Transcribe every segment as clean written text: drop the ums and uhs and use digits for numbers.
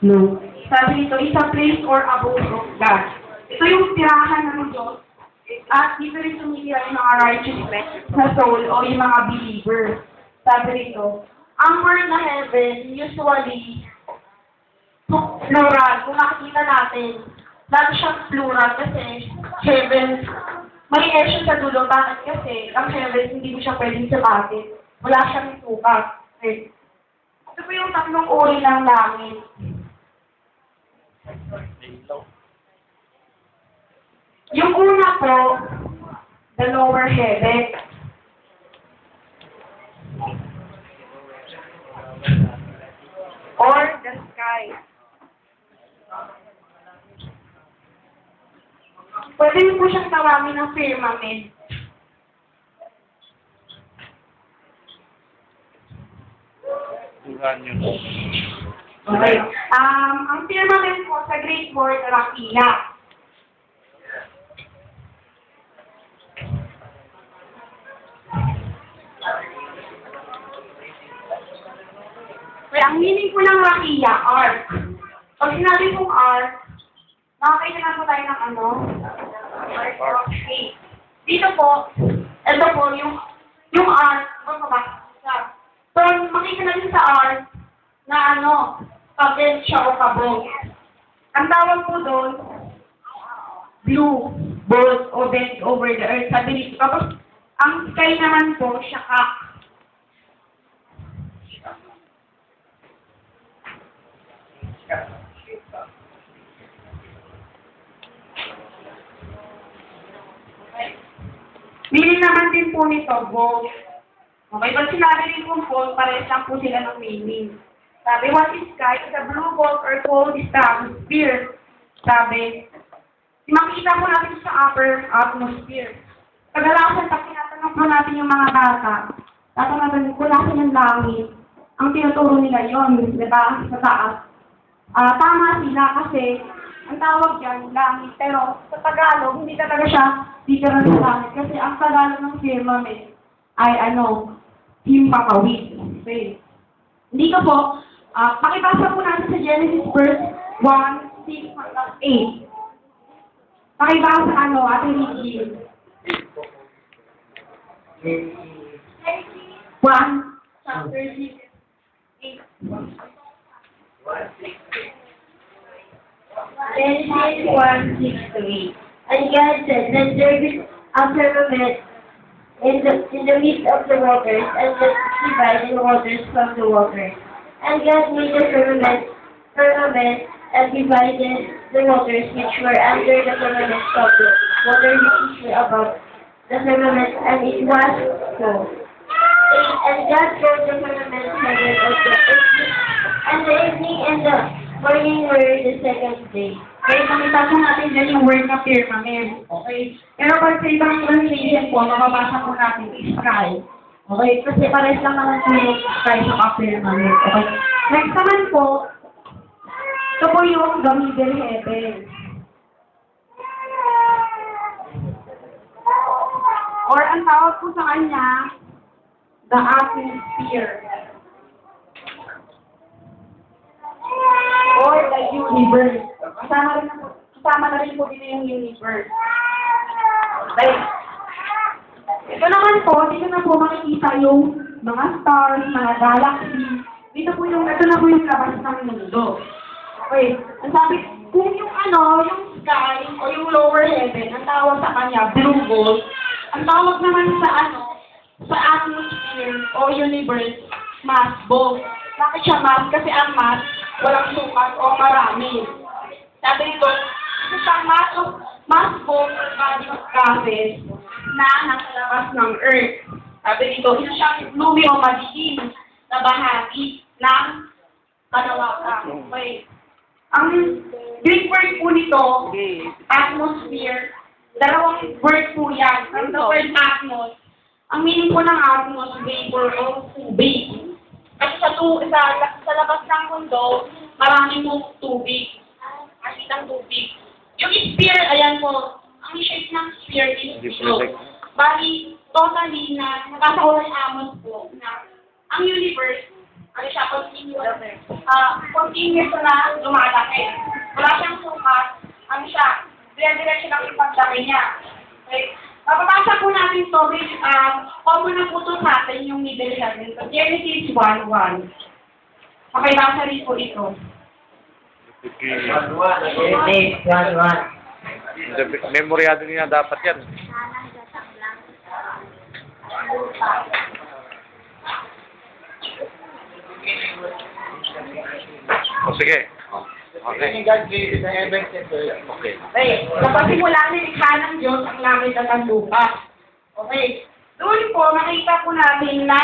No. Sabi nito, is a place or abode of God. Ito yung tirahan ng Diyos. At dito rin tumitira yung mga righteousness sa soul o yung mga believers. Sabi nito, ang word na heaven, usually, plural. Kung nakikita natin, lalo siyang plural kasi heaven, may issue sa dulo. Bakit kasi ang heaven, hindi mo siya pwedeng sabatin. Wala siyang sukat. Okay. Ito po yung tatlong uri ng langit. Yung una po, the lower heaven. Or the sky. Pwede rin po siyang tawagin ng firmament. Okay. Ang firmament po sa Greek word, rakina. Kaya ang meaning po ng rakia, arc. Pag sinabi pong arc, nakakita na po tayo ng ano? Arc of shape. Dito po, ito po, yung arc, bababa siya. So, makita natin sa arc, na ano, kabel siya o kabog. Ang tawag po doon, blue, bolt, o bent over the earth. Sabi dito, tapos, ang sky naman po, shaka. Meaning naman din po nito, both. Okay, pag sinabi rin po both, parehas lang po sila ng meaning. Sabi, what is sky? Is a blue bolt or cold atmosphere. Sabi, makikita po natin sa upper atmosphere. Kadalasan, pag tinatanong po natin yung mga bata, tatanungin po natin yung langit. Ang tinuturo nila yon, di ba, sa taas. Tama sila kasi, ang tawag dyan, langit. Pero sa Tagalog, hindi talaga siya dito na sa langit. Kasi ang Tagalog ng firmament ay himpapawid. Okay. Dito po, pakibasa po natin sa Genesis verse 1, 6, hanggang 8. Pakibasa ating reading. 1, chapter 6, 8. Genesis 1:6-8. And God said, let there be a firmament in the midst of the waters, and let it divide the waters from the waters. And God made the firmament, and divided the waters which were under the firmament from the waters which were above the firmament, and it was so. 8. And God wrote the firmament heaven of the earth, and the evening and the morning were the second day. Okay, makita po natin dyan yung word na firmament. Okay? Pero pag sa ibang translation po, mababasa po natin sky. Okay? Kasi pares lang naman po yung sky sa firmament. Okay? Next naman po, ito po yung the middle heaven. Or ang tawag po sa kanya, the atmosphere. Or the universe. Kasama na rin po dito yung universe. Okay. Ito naman po, dito na po makikita yung mga stars, mga galaxy. Ito na po yung labas ng mundo. Okay. Ang sabi, kung yung yung sky o yung lower heaven, ang tawag sa kanya, blue bolt. Ang tawag naman sa atmosphere o universe, mass bolt. Bakit siya mass? Kasi ang mass, walang sukat o marami. Sabi nito, isang mass bolt body of gases na nasa labas ng Earth. Sabi nito, isa siyang gloomy o madilim na bahagi ng kalawakan. Okay. Ang Greek word po nito, atmosphere, dalawang word po yan. Ang the word atmos, ang meaning po ng atmos, vapor o tubig. Kasi sa labas ng mundo, marami pong tubig. Makitang tubig. Yung sphere, ayan po, ang shape ng sphere is globe. Bali, totally na nakasaulay amos po na ang universe ano siya, continuous na lumalaki. Wala siyang sukat, ano siya, dire-diretso lang yung pagdaki niya. Okay. Papapasa po natin to, common na po to sa atin yung middle heaven. So, Genesis 1:1. Okay, basa rin po ito. Genesis 1:1. Memoryado niya dapat yan. O sige. Okay. Okay. Okay, kapag simula nilikha ng Diyos ang langit at ang lupa. Okay. Doon po, makita po natin na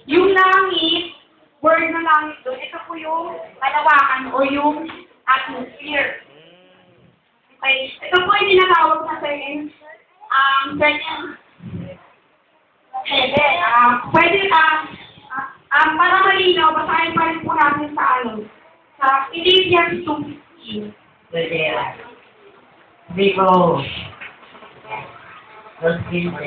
yung langit, word na langit doon, ito po yung kalawakan o yung atmosphere. Okay. Ito po yung tinatawag na second heaven. Pwede, para malinaw, basahin pa rin po natin sa sa Philippians 2:15. Pwede yan. Vivo. Los 15.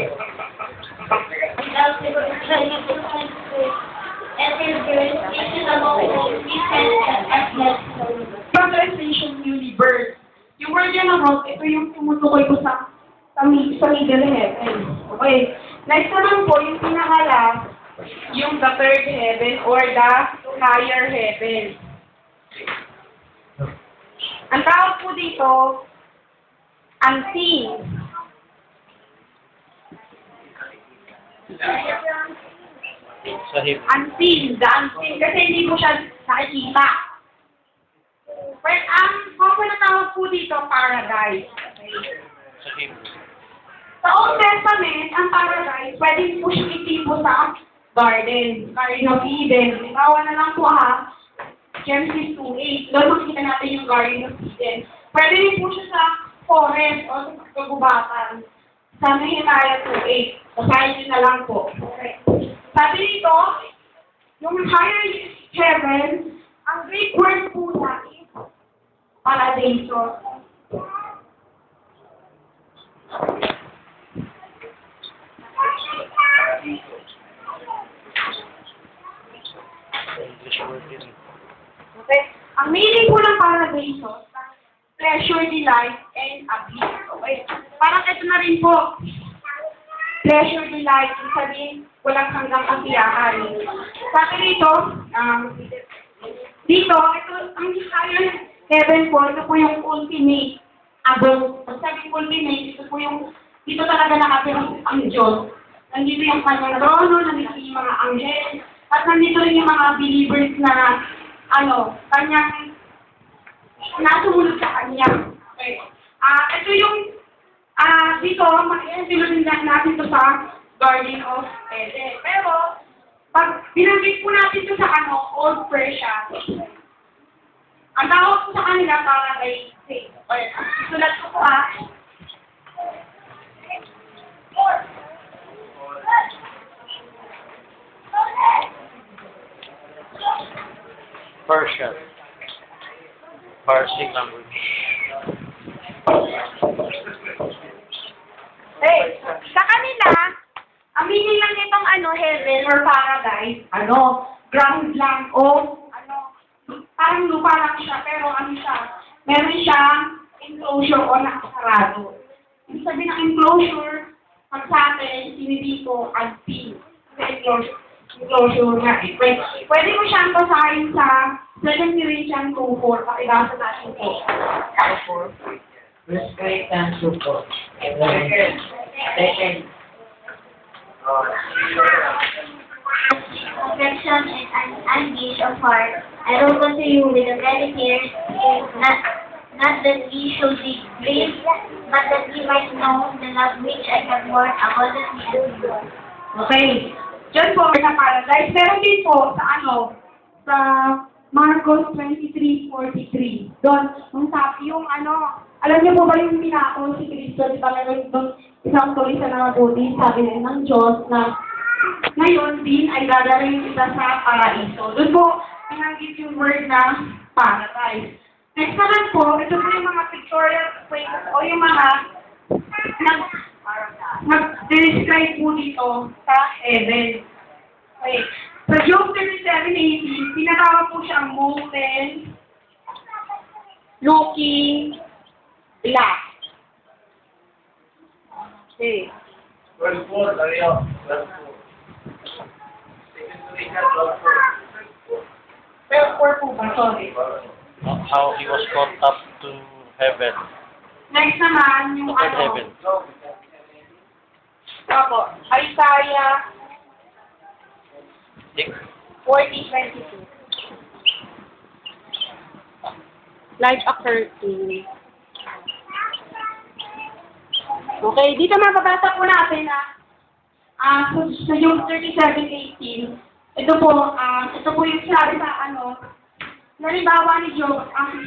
Translation universe. Yung word yan na ito yung tumutukoy ko sa middle heaven. Okay. Next naman po, yung pinaka-last, yung the third heaven or the higher heaven. Ang tawag po dito, unseen. Unseen, the unseen, kasi hindi mo siya nakikita. But ang tawag po dito, paradise. Sa Old Testament, ang paradise, pwede po siya itipo sa Garden of Eden. Halimbawa na lang po Genesis 2:8. Doon makikita natin yung Garden of Eden. Pwede rin po siya sa forest o sa kagubatan. Sa Nehemiah 2:8. Basahin niyo na lang po. Okay. Sabi dito, yung higher heaven, ang Greek word po natin, paradiso. Okay? Ang meaning po ng paradiso, pleasure, delight, and bliss. Okay? Parang ito na rin po. Pleasure, delight, sabihin, walang hanggang kasiyahan. Sabi dito, ito, ang higher heaven po, ito po yung ultimate abode. Sabi ultimate, ito po yung, dito talaga nakatira ang Diyos. Nandito yung kanyang trono, nandito yung mga anghel, at nandito rin yung mga believers na, kanyang, nasumunod sa kanya. Okay. Ito yung, dito, sinunod natin ito sa Garden of Eden. Pero, pag binanggit po natin ito sa Old Persia, ang tawag po sa kanila, paradise. Okay. Sulat ko po Persian. Parsi language. Hey, sa kanila, ang meaning lang nitong heaven or paradise, ground lang o parang lupa lang siya, pero meron siyang enclosure o nakasarado. Ibig sabihin ng enclosure, pag sa atin, sinibiko, unseen. Enclosure nga. Pwede mo siyang basahin sa 2 Corinthians 2:4. Pakibasa natin po. 1 Corinthians 2:4. Second. Affection and anguish of heart, I wrote unto you with a very tears, not that ye should be grieved, but that ye might know the love which I have borne abundantly unto you. Okay. Diyan po sa paradise. Pero din po sa Marcos 23:43. Doon, yung alam niyo po ba yung pinako si Kristo, di ba meron doon isang tulisan na mabuti, sabi ng Diyos na ngayon din ay dadalhin kita sa paraiso. Doon po, pinanggit yung word na paradise. Next naman po, ito po yung mga pictorial places o yung mga nag-describe po dito sa heaven. Okay. Sa Job 37:18, tinatawag po siyang molten, looking glass. Okay. 12-4, Dario. 12-4. Pero po ba? Sorry. How he was caught up to heaven. Next naman, yung To third ano. heaven. Opo, Isaiah 6. 40:22. Life occurring. Okay, dito mababasa po natin na sa yung 37:18, ito po yung sinabi sa nalibawa ni Job ang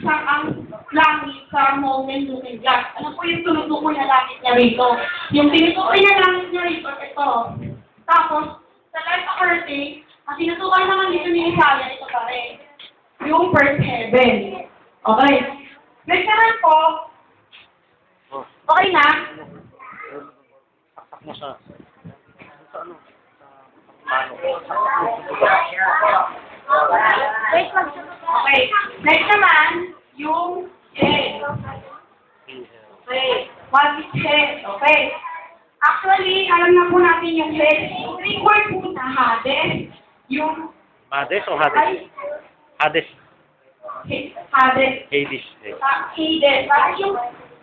langit sa moment looking glass. Ano po yung tunutukoy na langit niya rito? Yung tinutukoy na langit niya rito, ito. Tapos, sa life occurring, ang tinutukoy naman dito ni Isaiah, ito pa rin. Yung first heaven. Okay. Next naman po, okay na? Saksak mo sa ano? Wait lang. Okay. Next naman, yung head. Okay. What is head? Okay. Actually, alam na po natin yung head. Yung Greek word po na Hades. Yung Hades o Hades? Hades. Hades. Hades. Hades. Parang yung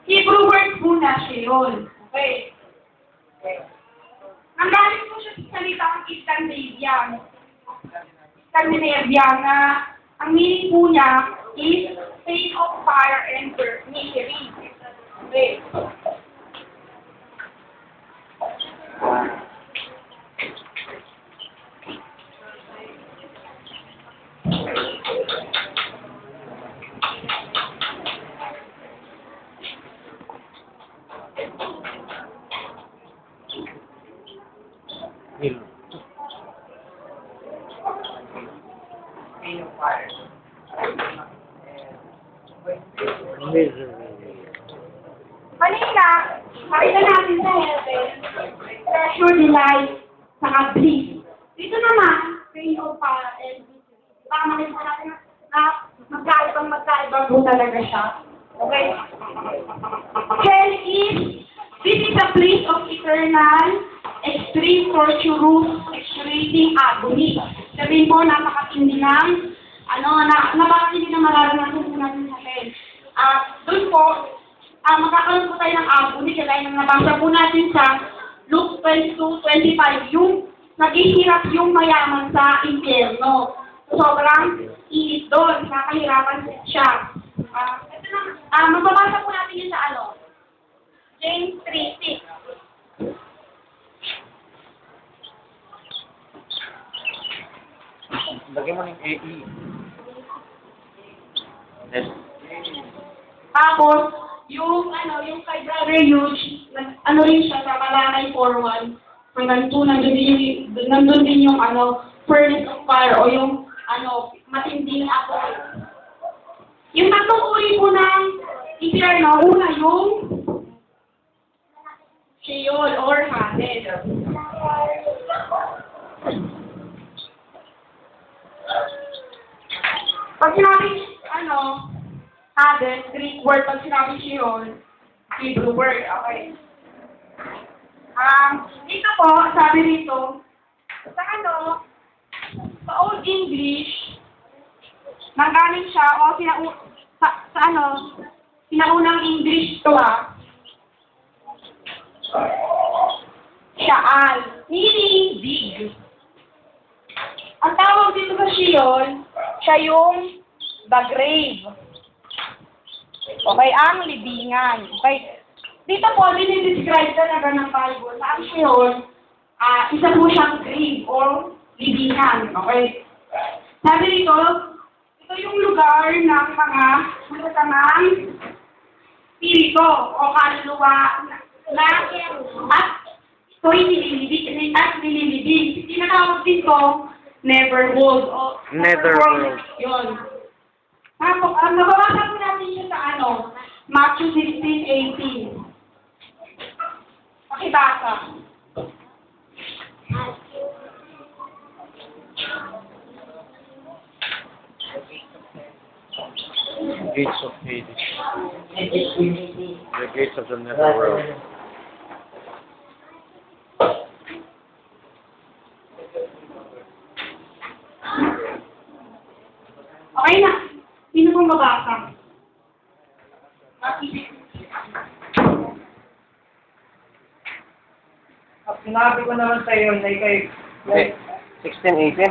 Hebrew word po na Sheol. Okay. Ang galing po siya sa salitang Scandinavian. Scandinavian na ang meaning po niya is state of fire and misery. Okay. Hell. Kanina, makita natin sa heaven, treasure, delight, saka bliss. Dito naman, pain of fire and misery. Baka makita natin na magkaibang po talaga siya. Okay? Hell this is a place of eternal, extreme torturous, excruciating agony. Sabihin po, napakatindi ng, napakatindi ng mararanasan po natin sa hell. Doon po, magkakaroon po tayo ng agony, kaya nang nabasa po natin sa Luke 22:25, yung naghihirap yung mayaman sa impyerno. Sobrang init doon, nakahirapan siya. Mababasa po natin yun sa James 3:6. Lagyan mo ng AE. Yes. Tapos, yung kay Brother Huge, rin siya sa Malakay 4:1. Hanggang po, nandun din yung furnace of fire o yung matinding apoy. Yung tatlong uri po ng impyerno, una yung Sheol or Hades. Pag sinabi, Hades, Greek word, pag sinabi Sheol, Hebrew word, okay. Dito po, sabi dito, sa Old English, nanggaling siya, o sinaunang English to Shaal, meaning big. Ang tawag dito sa Sheol, siya yung the grave. Okay, ang libingan. Okay. Dito po, dinidescribe talaga ng Bible na ang Sheol, isa po siyang grave or libingan. Okay. Sabi dito, ito yung lugar ng mga masasamang spirito o kaluluwa at ito'y nililibig. Tinatawag dito, netherworld o Netherworld. Yun. Tapos, mababasa po natin yun sa Matthew 16:18. Pakibasa. gates of Hades. It is easy. The gates of the netherworld. Okay na. Sino pong babasa? Sinabi ko naman sa iyo na ikay... 16, 18.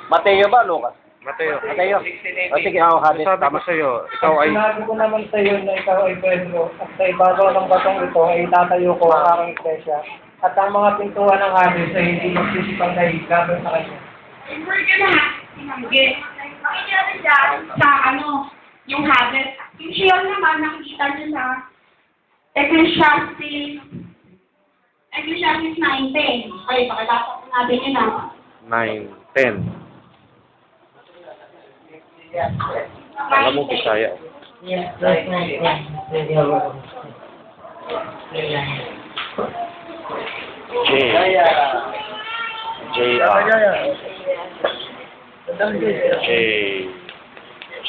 Mateo ba, Lucas? Mateo. Mateo. 16, O sige, ako hadit. Sabi ko sa'yo, ikaw ay... Sinabi ko naman sa iyo na ikaw ay Pedro, at sa ibabaw ng batong ito ay itatayo ko ang aking iglesia, at ang mga pintuan ng Hades ay hindi magsisipang dahil laban sa kanya. Remember ka na, sinanggit. Makikita natin dyan sa yung Hades. Yung shield naman, nakikita nyo sa Ecclesiastes 9:10. Okay, pakilapot natin yun 9, 10. Alam mo, Bisaya. Yes, right, right, right. J. J-R. J.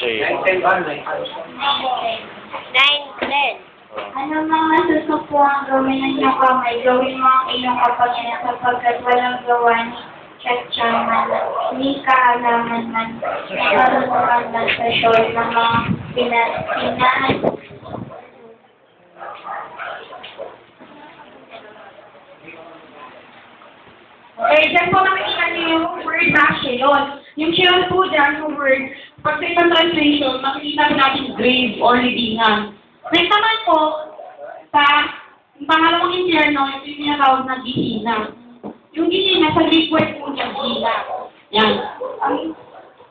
J. 9:10. Ano mga susupo ang gawin ng iyong kamay, gawin mo ang iyong kapangyarihan sapagkat walang gawa ni Chatchaman, ni kaalaman man, karunungan man sa shore ng mga pinahan. Okay, dyan po nakikita niyo yung word na shield. Yung shield po dyan, yung word, pag sa isang translation, makikita natin grave or libingan. Next naman po, sa pangalawang impyerno, ito yung tinatawag na Gehenna. Yung Gehenna, sa Greek word po niya, Gehenna. Yan.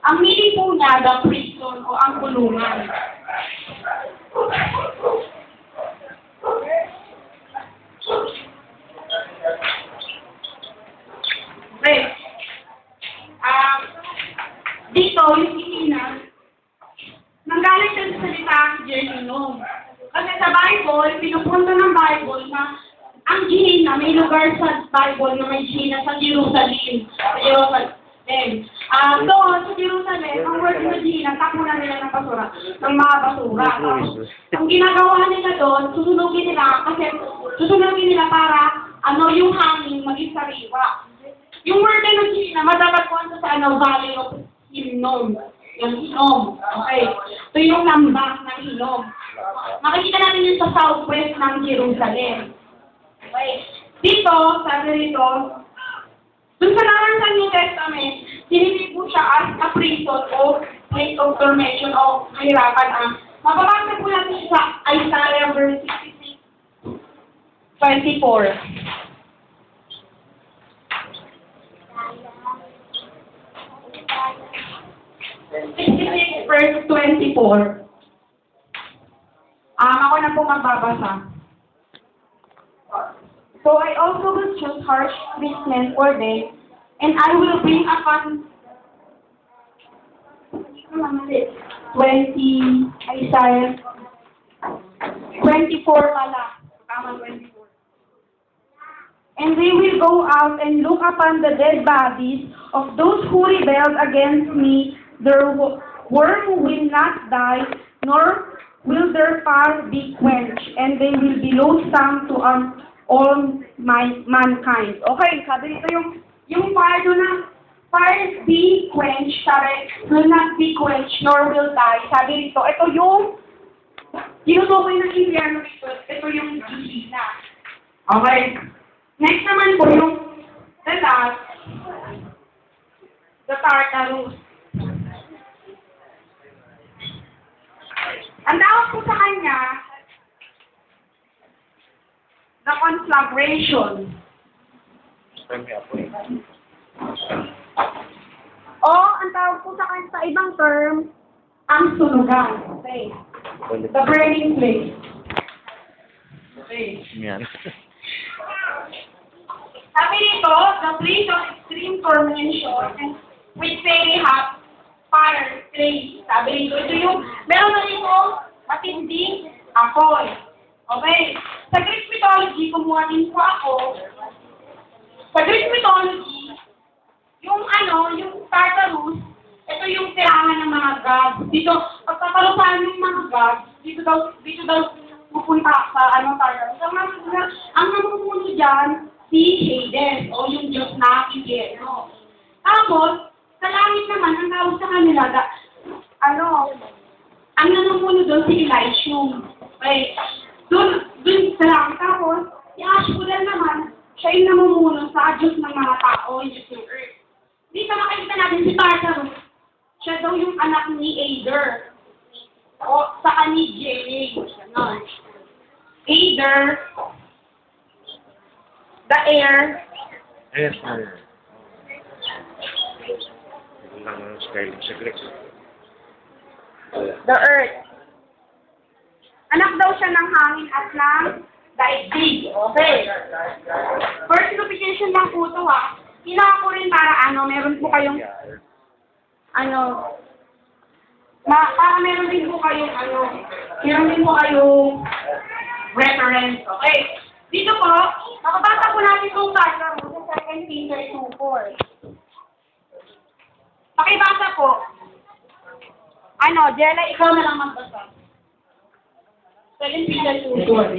Ang meaning po niya, the prison o ang kulungan. Okay. Dito, yung Gehenna, nanggaling siya sa salitang Gehinnom. Kasi sa Bible, pinupunto ng Bible na ang Gehenna, may lugar sa Bible na may Gehenna sa Jerusalem. Sa Jerusalem. So, sa Jerusalem, ang word na Gehenna, tapunan nila ng basura, ng mga basura. Ang ginagawa nila doon, susunugin nila para yung hangin maging sariwa. Yung word na Gehenna, madapatkuhan sa Valley of Hinnom. Yung Hinnom. Okay. Ito yung lambak ng Hinnom. Makikita natin yun sa southwest ng Jerusalem. Okay. Dito, sabi dito, dun sa naman sa New Testament, sinili po siya as a prison o place of tormentation o kahirapan. Mababasa po natin sa Isaiah verse 66, 24. 66 verse 24. Ako na po magbabasa. So I also will choose harsh treatment for them, and I will bring upon 20, Isaiah 24 pala. Tama, 24. And they will go out and look upon the dead bodies of those who rebelled against me. Their worm will not die, nor will their fire be quenched, and they will be loathsome to all mankind. Okay, sabi dito yung fire do not fire be quenched, sabi, will not be quenched, nor will die. Sabi dito, ito yung tinutukoy ng impyerno dito, ito yung Gehenna. Okay. Next naman po yung the last, the Tartarus. Ang tawag po sa kanya, the conflagration. O, ang tawag po sa kanya sa ibang term, ang sunugan. Okay. The burning place. Okay. Yan. Sabi nito, the place of extreme tormentation and with very hot fire place. Sabi nito, ito yung, meron na ito matinding apoy. Okay? Sa Greek mythology, kumuha din po ako. Sa Greek mythology, yung Tartarus, ito yung tirahan ng mga gods. Dito, pagka paparusahan yung mga gods, dito daw pupunta sa Tartarus. Ang namumuno dyan, si Hades, o yung Diyos na impyerno. Tapos, sa langit naman, ang tawag sa kanila, ang namumuno doon si Elysium. Okay. Doon sa langit. Tapos, si Ashbudal naman, siya yung namumuno sa Diyos ng mga tao, yung Diyos ng Earth. Dito makikita natin si Tartarus. Siya daw yung anak ni Ader. O, saka ni James. Ganon. Ader, the air, Yes, ma'am. Yun lang ang spelling sa Greek. the earth. Anak daw siya ng hangin at ng daigdig. Okay. First notification lang po ito ha. Ginawa ko rin para meron po kayong, para meron din po kayong, reference. Okay. Dito po, nakabasa po natin itong Tartarus sa 2 Peter 2:4. Pakibasa po. Jella, ikaw na lang magbasa. 2 Peter 2:4.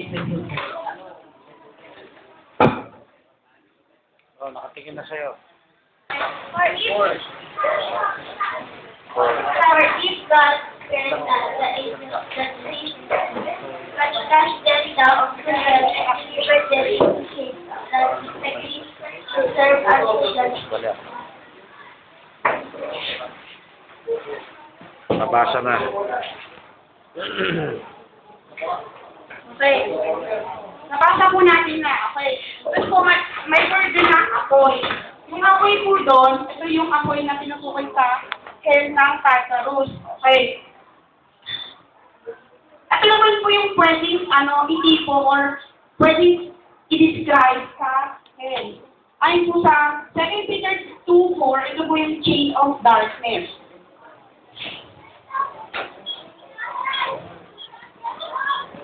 Oh, nakatingin na sa'yo. For if God spared the angels that sinned, but cast them down to hell and delivered them into his respecting to serve as angels. Wala. Nabasa na. Okay. Nabasa po natin na. Okay. Tapos po, may word din na apoy. Yung apoy po doon, ito yung apoy na tinutukoy sa hell ng Tartarus. Okay. Ito naman po yung pwedeng itipo or pwedeng i-describe sa hell. Ayon po sa 2 Peter 2:4, ito po yung chain of darkness.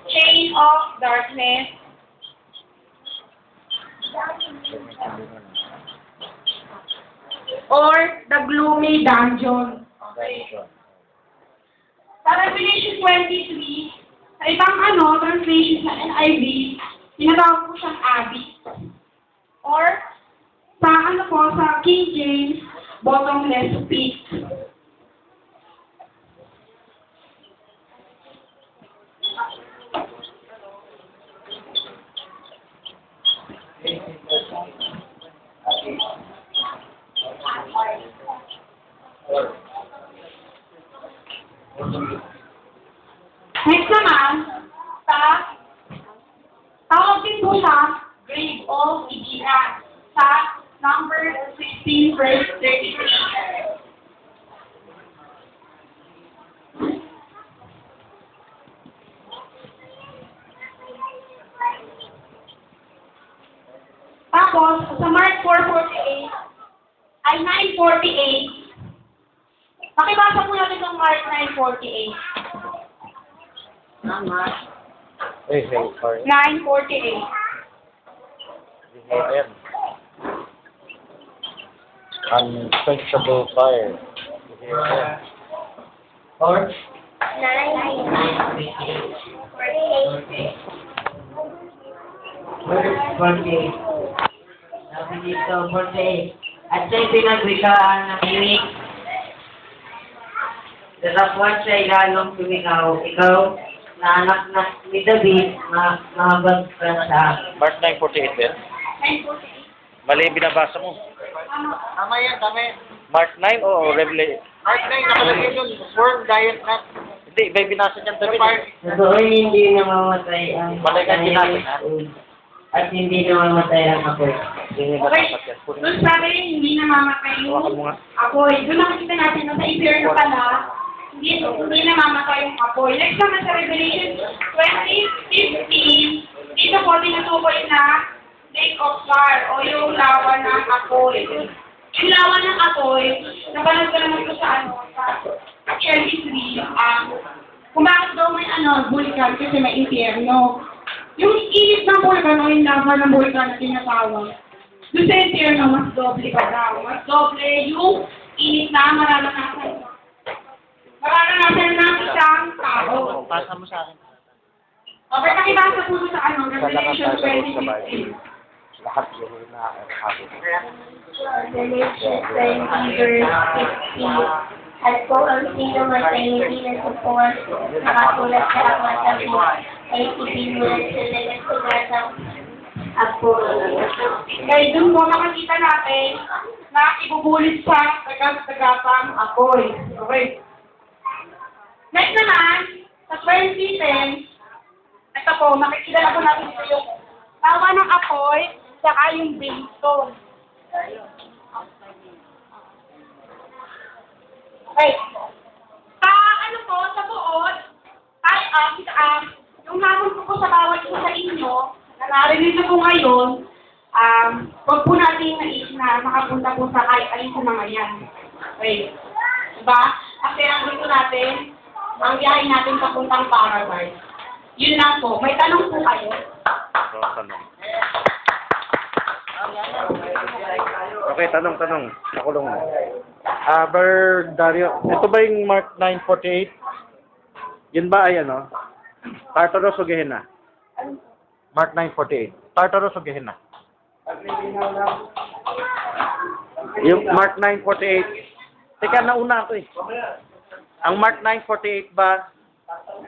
Chain of darkness. Or the gloomy dungeon. Okay. Sa Revelation 23, sa ibang translation sa NIV, tinatawag po siyang abyss. Or sa King James, bottomless pit. Next naman, tawag din po siya grave of Edina sa number 16 verse 33. Tapos, sa Mark 4:48, ay 9:48. Pakibasa po natin ng Mark 9:48. Sorry. 9:48. Ayan. Unquenchable fire. Or? 48. Sabi dito, 48. At siya'y pinagwikaan ng himig. Darapuan siya'y lalong tumikaw. Ikaw, na anak na ni David, mahabag ka sa Mark 9:48 din. 9:48. Mali yung binabasa mo. Tama yan, tama yan. Mark 9 o Revelation? Mark 9, nakalagay yun. Worm diet nut. Hindi, may binasa niyan David. Totoo hindi namamatay ang at hindi namamatay ang apoy. Hindi ba Okay, dapat yan? Kunin doon sabi hindi namamatay Hawakan mo yung nga. apoy. Doon nakikita natin na sa impyerno pala, hindi namamatay yung apoy. Next naman sa Revelation 20:15, dito po tinutukoy na lake of fire o yung lawa ng apoy. Yung lawa ng apoy, napanood ko naman ko sa Cherry Tree, kung bakit daw may vulkan kasi may impyerno. Yung init ng vulkan o yung lava ng vulkan na tinatawag, doon sa impyerno, mas doble pa daw. Mas doble yung init na mararanasan ng isang mo sa akin. Okay, nakibasa po sa ano, Sa lahat Revelation tayo sa Bible. 20:15. Lahat yun na habit. Revelation 20 verse 15. At kung ang sino man sa hindi nagsupuan, nakasulat sa aklat ng buhay, ay ipinulad sa nagsulat ng apo. Okay, dun po nakakita natin na ibubulit sa tagas-tagatang apoy. Okay. Next naman, sa 2010, ito po, makikilala po natin ito yung tawa ng apoy, saka yung brimstone. Okay. Sa ano po, sa buod, yung hamon ko sa bawat isa sa inyo, na narinig na po ngayon, huwag po natin nais na makapunta po sa kahit alin sa mga yan. Okay. Diba? Kasi ang gusto natin, ang biyahe natin papuntang paradise. Yun lang po. May tanong po kayo. Okay, tanong. Nakulong mo. Brother Dario, ito ba yung Mark 9:48? Yun ba ay ano? Tartarus o Gehenna? Mark 9:48. Tartarus o Gehenna? Yung Mark 9:48. Teka, nauna ako eh. Ang Mark 9:48 ba?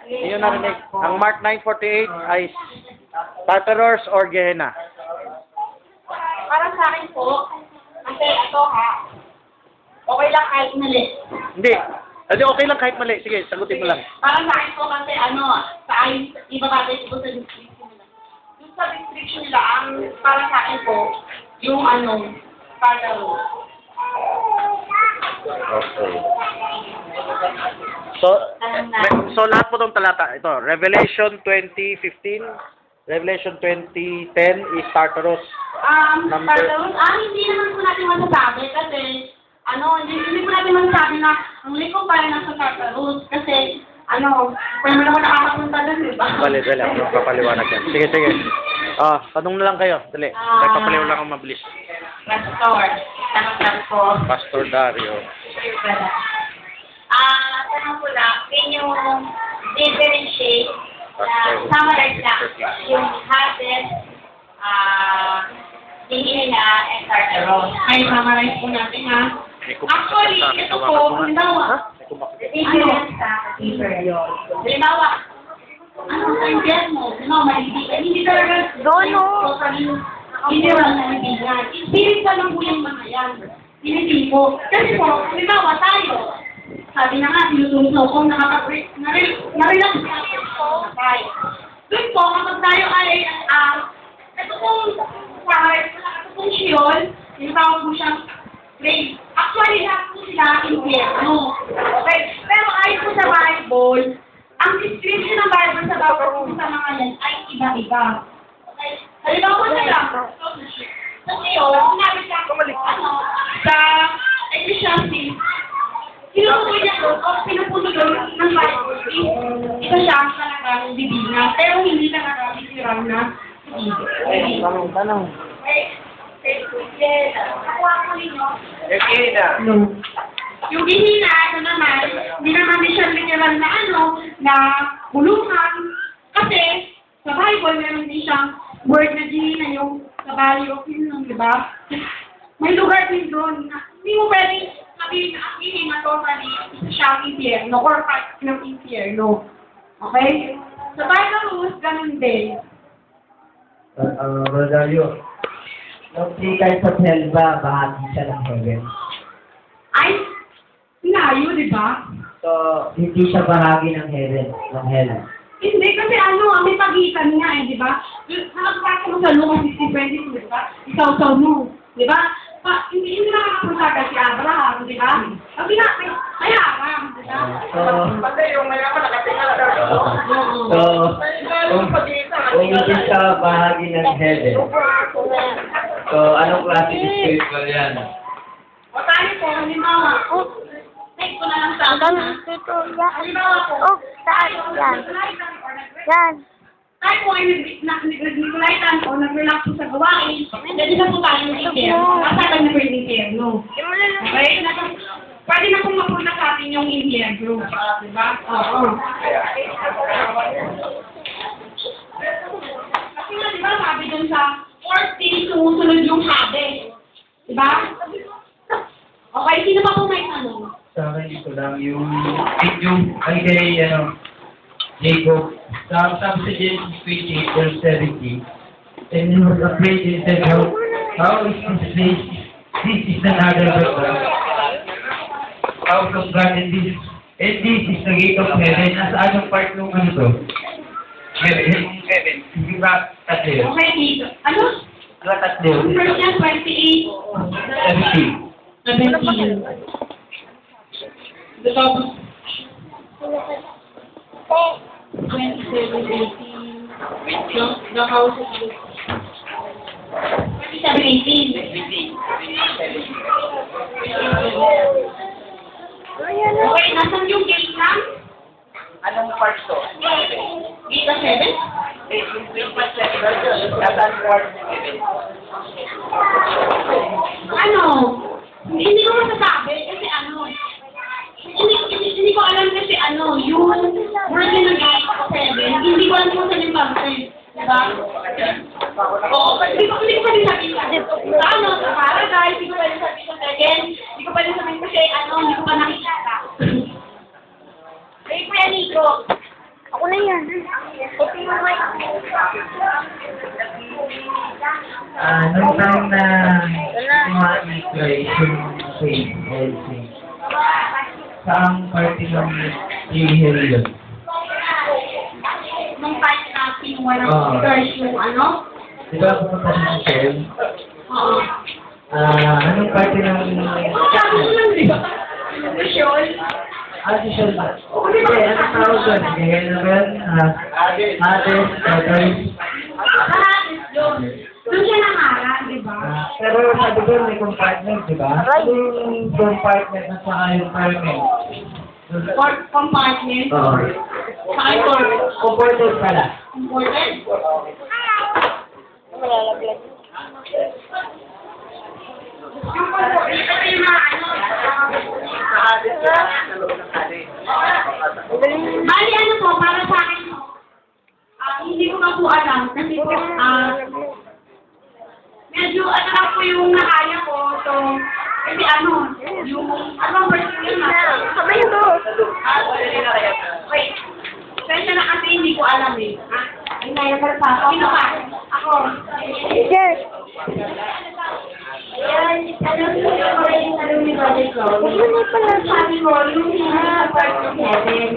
Yun narinig. Ang Mark 9:48 ay Tartarus or Gehenna? Para sa akin po, kasi ito ha, okay lang kahit mali. Hindi. Hindi, okay lang kahit mali. Sige, sagutin mo lang. Para sa akin po kasi sa ayon, iba batay po sa description nila. Yung sa description nila, ang para sa akin po, yung Tartarus. Okay. So lahat po ng talata, ito, Revelation 20:15, Revelation 20:10 is Tartarus. Tartarus, hindi naman po natin masasabi kasi, hindi po natin masasabi na ang liko pa rin nasa Tartarus kasi, kung naman ako nakakapunta doon, di ba? Dali, ako papaliwanag yan. Sige. Tanong na lang kayo, dali. May papaliwanag lang ako mabilis. Pastor, tanong po. Pastor Dario. Tanong ko lang, can you differentiate, summarize lang, yung Hades, Gehenna, and Tartarus? Ay, summarize po natin ha. Actually, ito po, halimbawa, Difference sa difference. halimbawa, sa impyerno, hindi talaga hindi lang naibigan. Spirit pa lang po yung mga yan. Hindi po. Kasi po, halimbawa tayo, sabi na nga, sinutunog ko, narelax na tayo. Doon po, kapag tayo ay, ito pong siyon, yung tawag po siyang grave. Actually, lahat po sila impyerno. Okay? Pero ayon po sa Bible, ang description ng Bible sa bawat po sa mga yan ay iba-iba. Okay? Halimbawa na lang, sa siyon, sinabi siya, sa Ecclesiastes, sinutuloy niya doon, o pinupuno doon ng Bible, isa siya ang talagang bibina, pero hindi talaga bibirang na bibig. Tanong. Yung Gehenna, naman, hindi naman siya literal na na bulungan. Kasi, sa Bible, meron din siyang word na Gehenna, yung sa Valley of Hinnom, di ba? May lugar din doon na hindi mo pwedeng sabihin na ang Gehenna totally isa siyang impyerno or part ng impyerno. Okay? Sa Tartarus, ganun din. Rosario, yung three sa hell ba, bahagi siya ng heaven? Ay, sinayo, di ba? So, hindi siya bahagi ng heaven, ng hell. Hindi, kasi may pagitan nga di ba? Nakapasa mo sa Lucas 16:22, di ba? Isaw-saw mo, di ba? Hindi nakakapunta ka si Abraham, di ba? Sabi na, may Abraham, di ba? So, kung hindi siya bahagi ng heaven, so, anong klase ng spiritual yan? O tayo po, halimbawa, take ko na lang sa halimbawa po, Yan. tayo po ay nag-nicolaitan o nag-relax po sa gawain, pwede na po tayo ng impyerno. Nasa na po yung impyerno. Okay? Pwede na pong mapunta sa atin yung miyembro. Diba? Oo. Kasi nga, diba, sabi dun sa 14, sumusunod yung habit. Diba? Okay, sino pa po may tanong? Sa akin ito lang, yung video ay kay, Jacob. Sabi sa Genesis 28, verse 17, and he was afraid and said, how is this place? This is the other house of God, and this is the gate of heaven. Nasa anong part nung ano to? Heaven. Hindi ba tatlo? Okay, dito. Ano? Diba tatlo? First yan, 28. 17. The top 27, 18. The house of 27, 18. Okay, nasan yung gate lang? Anong part to? Gate na 7? Yung part 7. Nasaan part 7? Ano? Hindi ko masasabi kasi ano, hindi ko alam kasi ano, yung word na gate 7, hindi ko alam kung saan yung content. Diba? Oo, hindi ko pwede sabihin sa ano, sa paradise, hindi ko pwede sabihin sa second, hindi ko pwede sabihin kasi ano, hindi ko pa nakikita. Hey, Kuya Nico. Ako na yan. Open mo mic. Nung time na ma-equate yung faith, saang party ng Yehel yun? Nung time na kinuha ng Oo. church yung ano? Di ba pumunta siya sa Shell? Oo. Anong party ng... Sabi ko lang, di ba? Mission. Si Shell ba? Hindi, anong tawag doon? Yehel na ba yun? Hades, Daughters. Lahat is doon. Doon siya nangaral, di ba? Pero sabi doon may compartment, di ba? Yung compartment at saka yung permit. Compartment. Oo. Saka yung Comported pala. important. Yung mga ano, bali ano po, para sa akin, hindi ko na po alam kasi po, medyo ano lang po yung nakaya ko, so, kasi ano, yung, ano ang version yun na? Kamay ito. Wait, kasi na kasi hindi ko alam eh. Ay, naya para sa ako. Sino ka? Ako. Yes. Ayan, alam mo yung tanong ni Brother Chloe? Sabi ko, yung part ng heaven.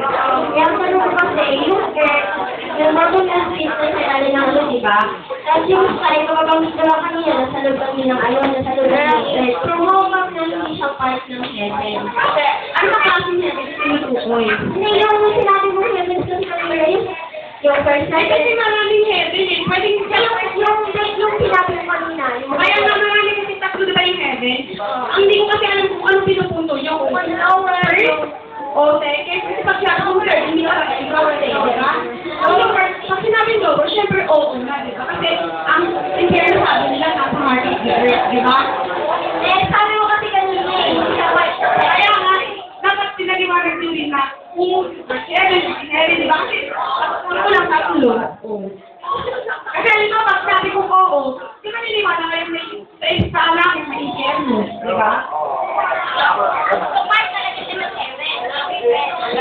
Yung tanong ko kasi, yung earth, yung bagong ng space na sinali ng ano, di ba? Tapos yung sky, kumabangit ko lang kanina, nasa loob kami ng ano, nasa loob ng earth. So, kumabang na hindi siya part ng heaven. Kasi, ano na klaseng heaven kasi tinutukoy? Hindi, yung sinabi mo heaven kasi kanina, yung first Ay, night, kasi maraming heaven eh. Pwedeng, yung sinabi mo kanina, yung kaya nga maraming kasi tatlo diba yung heaven? Ang hindi ko kasi alam kung anong pinupunto nyo. Kung first, o second, kasi pag siya kung third, hindi ka lang ikaw or second, diba? Ang yung first, pag sinabing lower, syempre oo na, diba? Kasi ang imperial sabi nila nasa heart of the earth, diba? eh, sabi mo kasi kanina, hindi siya part ng heaven. Kaya nga, dapat pinaliwanag nyo rin na kung heaven, diba? Kasi pag ko lang tatlo, kasi alam mo, pag sabi ko oo, di ba niliwanag kayo sa alam, may impyerno, diba? Part talaga siya ng heaven.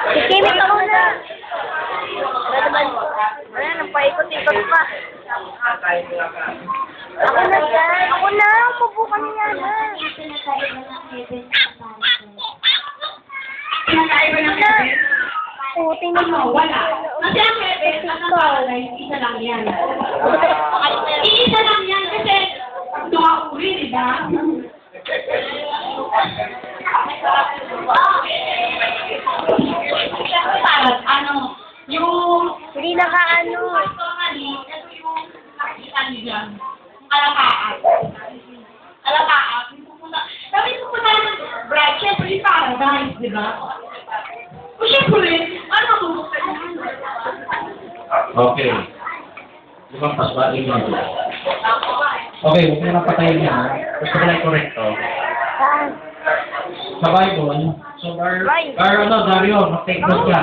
Ikimit ako na. Wala naman. Wala nang paikot-ikot pa. Ako na dyan. Ako na. Umupo ka niya na. Pinakaiba ng heaven? Oo, tingnan Ano, mo. wala. Kasi ang heaven, at ang paradise, isa lang yan. Iisa lang yan kasi tumauri, di ba? Para, ano, yung Hindi nakaano. personally, ito yung nakikita niyo dyan. Alakaan. Alakaan. Sabi ko po tayo ng bride, syempre yung paradise, di ba? O syempre, ano matubuksan yan? Okay. Lumampas ba? Okay, huwag mo nang patayin niya. Gusto ko lang correct to. Sa Bible, so Dario, mag-take note ka.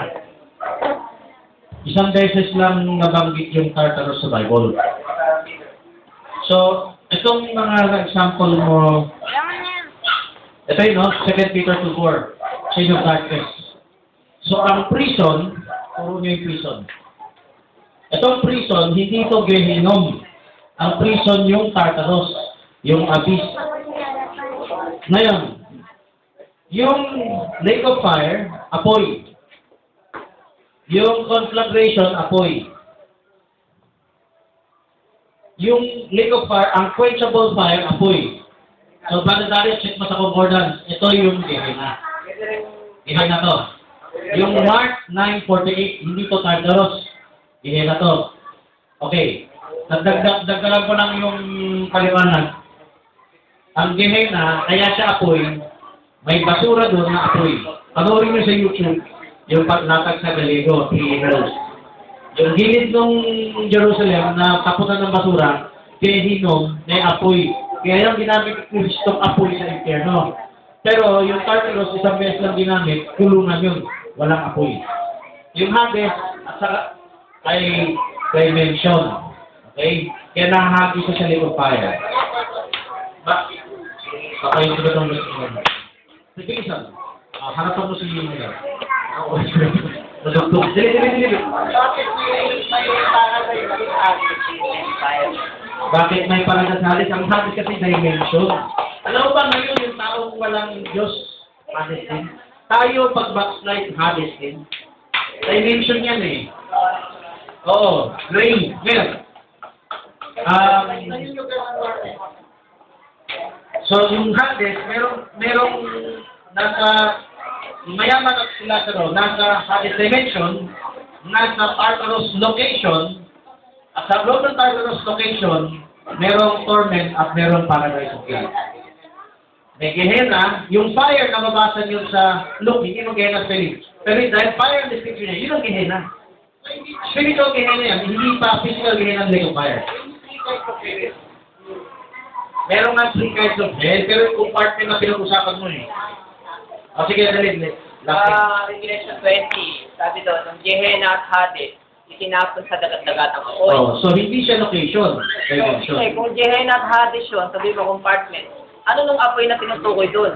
Isang beses lang nabanggit yung Tartarus sa Bible. So, itong mga example mo, ito yun, no? 2 Peter 2:4, Shade of Darkness. So, ang prison, puro nyo yung prison. Itong prison, hindi ito Gehinnom. Ang prison yung Tartarus, yung abyss. Ngayon, yung lake of fire, apoy. Yung conflagration, apoy. Yung lake of fire, unquenchable fire, apoy. So, Brother Darius, check mo sa concordance. Ito yung Gehenna. Gehenna to. Yung Mark 9:48, hindi to Tartarus. Gehenna to. Okay. Dagdagan ko lang yung paliwanag. Ang Gehenna, kaya siya apoy, may basura doon na apoy. Panoorin nyo sa YouTube, yung paglatag sa Gallego, 3 hills. Yung gilid ng Jerusalem na tapunan ng basura, Gehinnom, may apoy. Kaya yung ginamit ng Kristong apoy sa impyerno. Pero yung Tartarus, isang beses lang ginamit, kulungan yun. Walang apoy. Yung Hades, at saka ay dimension. Okay? Kaya nahahagi siya sa lake of fire. Baka yung iba itong gusto. Sige, isa. Harapan mo si Yuna. Ako. Nadugtog. Dili. Bakit may paragat sa Hades? Ang Hades kasi dimension. Alam mo ba ngayon yung taong walang Diyos, Hades din? Tayo pag backslide, Hades din. Dimension yan eh. Oo. Gray. Ngayon. So yung Hades, merong nasa mayaman at sila nasa Hades dimension, nasa Tartarus location, at sa loob ng Tartarus location, merong torment at merong paradise of God. May Gehenna, yung fire na mabasa nyo sa Luke, hindi mo Gehenna spelling. Pero dahil fire ang description niya, yun ang Gehenna. Spiritual Gehenna yan, hindi pa physical Gehenna ang lake of fire. Meron nga 3 kinds of hell, pero yung compartment na pinag-usapan mo eh. O sige, dali. Revelation 20, sabi doon, ng Gehenna at Hades, itinapon sa dagat-dagatang apoy. Oh, so hindi siya location. Kung Gehenna at Hades yun, sabi mo compartment, ano nung apoy na tinutukoy doon?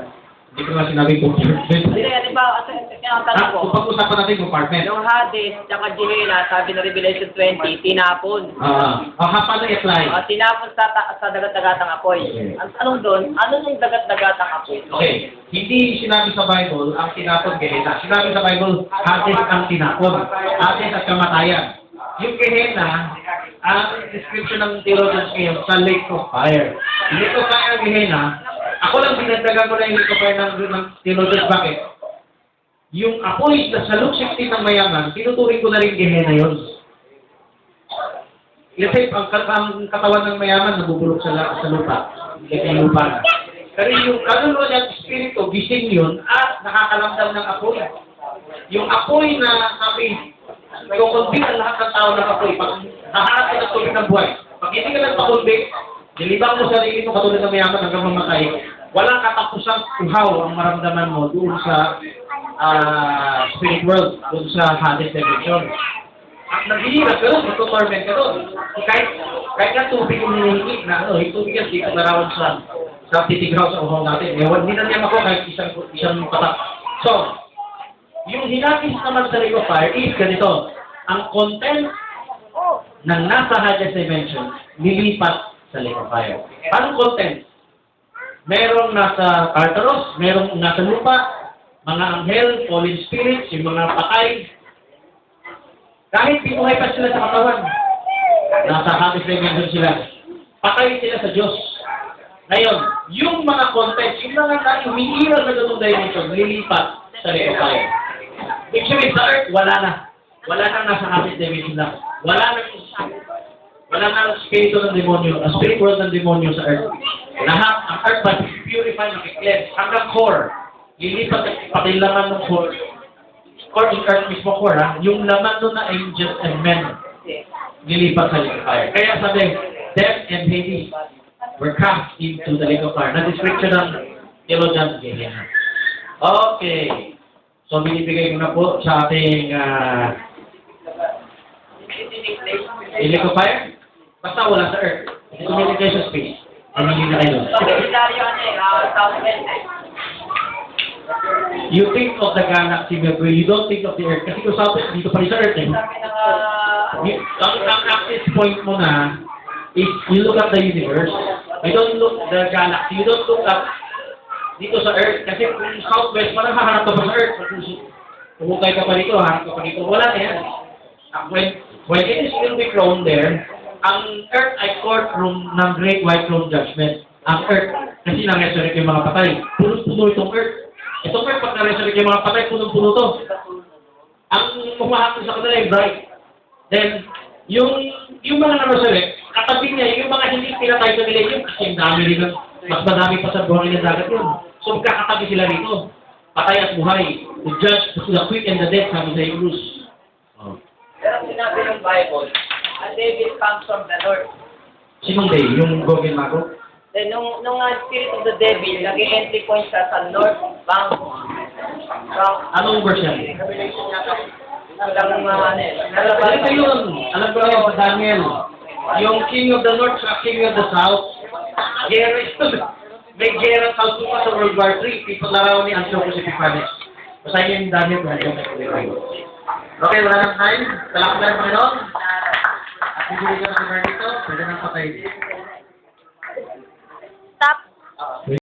Hindi ko na sinabi compartment. Hindi, di ba, ang tanong ko, Kung pag-usapan natin compartment. yung Hades, tsaka Gehenna, sabi ng Revelation 20, tinapon. Paano i-apply? Tinapon sa dagat-dagatang apoy. Ang tanong doon, ano yung dagat-dagatang apoy? Okay, hindi sinabi sa Bible ang tinapon Gehenna. Sinabi sa Bible, Hades ang tinapon. Hades at kamatayan. Yung Gehenna, ang description ng theologians ngayon sa lake of fire. Lake of fire Gehenna, ako lang dinagdagan ko na yung lake of fire ng theologians. Bakit? Yung apoy na sa Luke 16 ng mayaman, tinuturing ko na rin Gehenna yun. Kasi ang katawan ng mayaman nabubulok sa lupa. Yung lupa. Pero yung kaluluwa niya at espiritu, gising yun at nakakalamdam ng apoy. Yung apoy na sabi, kukundi ang lahat ng tao ng apoy. Pag haharap ka ng tubig ng buhay. Pag hindi ka nagpakundi, nilibang mo sarili mo katulad ng mayaman hanggang mamatay, walang katapusang uhaw ang maramdaman mo doon sa spirit world, doon sa Hades dimension. At naghihirap ka doon, matutorment ka doon. Kahit na tubig yung hinihingi na, yung tubig yan, dito narawan sa titigraw sa uhaw natin. Ewan, ninanyan ako kahit isang patak. So, yung hinagis naman sa lake of fire is ganito. Ang content ng nasa Hades dimension, nilipat sa lake of fire. Anong content? Merong nasa Tartarus, merong nasa lupa, mga anghel, fallen spirits, yung mga patay. Kahit pinuhay pa sila sa katawan, nasa Hades dimension sila. Patay sila sa Diyos. Ngayon, yung mga content, yung mga humihiral sa ganung dimension, nilipat sa lake of fire. Ibig sabihin sa earth, wala na. Wala nang nasa Hades dimension lang. Wala nang spirito ng demonyo, ang spirit world ng demonyo sa earth. Lahat, ang earth ba, purify, makikleanse, hanggang core. Lilipat pati laman ng core. Core in earth mismo core, ha? Yung laman doon na angels and men. Lilipat sa lake of fire. Kaya sabi, death and Hades were cast into the lake of fire. Na-description ng theologian Gehenna. Okay. So, binibigay ko na po sa ating liquefier. Basta wala sa earth. Tumili kayo sa space. Pamili na kayo. Secretary Southwest eh. You think of the galaxy, but you don't think of the earth. Kasi kung Southwest, dito pa rin sa earth eh. Sabi ng Ang access point mo na is you look at the universe. You don't look the galaxy. You don't look at dito sa earth. Kasi kung Southwest, parang haharap ka pa sa earth. Pumukay ka pa dito, haharap ka pa dito. Wala na yan. When it is will be thrown there, ang earth ay courtroom ng Great White Throne Judgment. Ang earth, kasi na-resurrect yung mga patay. Puno-puno itong earth. Itong earth, pag na-resurrect yung mga patay, puno-puno to. Ang humahapon sa kanila yung bright. Then, yung mga na-resurrect, katabi niya, yung mga hindi pinatay sa nila yun, kasi yung dami rin, mas madami pa sa buhangin ng dagat yun. So, magkakatabi sila rito. Patay at buhay. The judge, the quick and the dead, sabi sa Hebrews. Oh. Pero sinabi ng Bible, a devil comes from the north. Sinong day? Yung Gog and Magog? Then, nung spirit of the devil, nag-entry point siya sa north bank. Anong verse yan? Revelation niya. Ilang Ito yun. Alam ko yun sa Daniel. Yung king of the north sa king of the south. Gera yun. May gera sa sa World War III. People na raw ni Antiochus Epiphanes. Basahin yung Daniel. Okay, wala nang time. Kalakot na ng Panginoon. At bibili ka ng dito. Pwede nang patay. Stop.